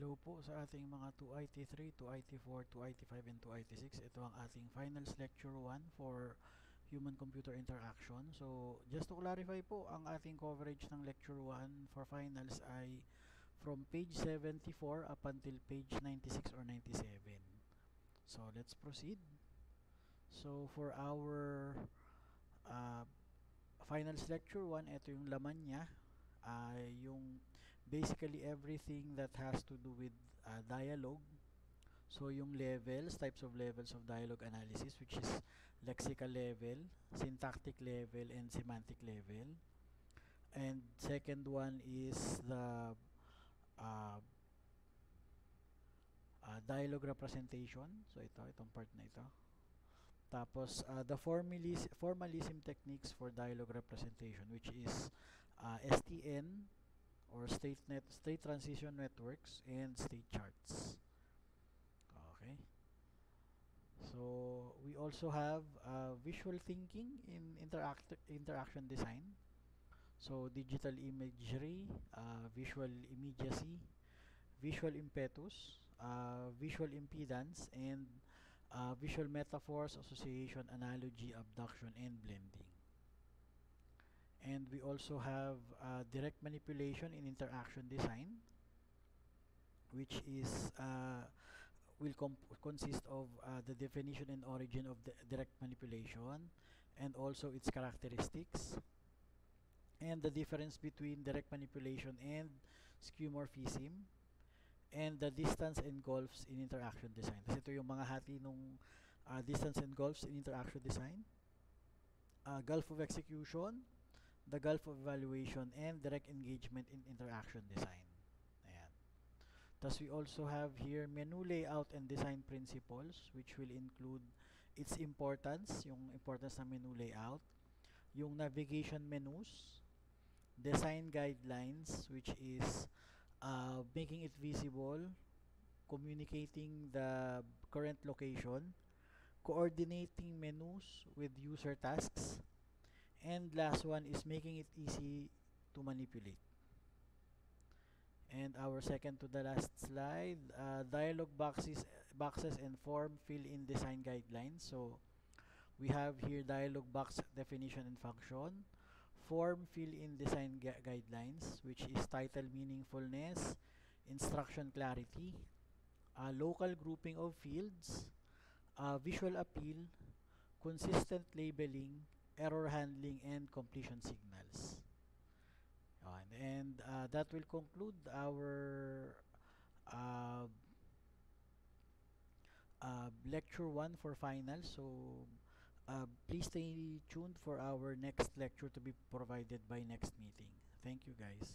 Hello po sa ating mga 2IT3, 2IT4, 2IT5, and 2IT6. Ito ang ating finals lecture 1 for human-computer interaction. So, just to clarify po, ang ating coverage ng lecture 1 for finals ay from page 74 up until page 96 or 97. So, let's proceed. So, for our finals lecture 1, ito yung laman niya. Yung basically everything that has to do with dialogue. So yung levels, types of levels of dialogue analysis, which is lexical level, syntactic level, and semantic level. And second one is the dialogue representation. So itong part na ito. Tapos, the formalism techniques for dialogue representation, which is STN, or state transition networks, and state charts. Okay. So, we also have visual thinking in interaction design. So, digital imagery, visual immediacy, visual impetus, visual impedance, and visual metaphors, association, analogy, abduction, and blending. And we also have direct manipulation in interaction design, which is will consist of the definition and origin of the direct manipulation, and also its characteristics, and the difference between direct manipulation and skeuomorphism, and the distance engulfs in interaction design. Kasi ito yung mga hati nung distance engulfs in interaction design, gulf of execution, the gulf of evaluation, and direct engagement in interaction design. Ayan. Thus, we also have here menu layout and design principles, which will include its importance, yung importance ng menu layout, yung navigation menus, design guidelines, which is making it visible, communicating the current location, coordinating menus with user tasks, and last one is making it easy to manipulate. And our second to the last slide, dialog boxes and form fill-in design guidelines. So we have here dialog box definition and function, form fill-in design guidelines, which is title meaningfulness, instruction clarity, local grouping of fields, visual appeal, consistent labeling, error handling, and completion signals. And that will conclude our lecture 1 for finals. So please stay tuned for our next lecture to be provided by next meeting. Thank you, guys.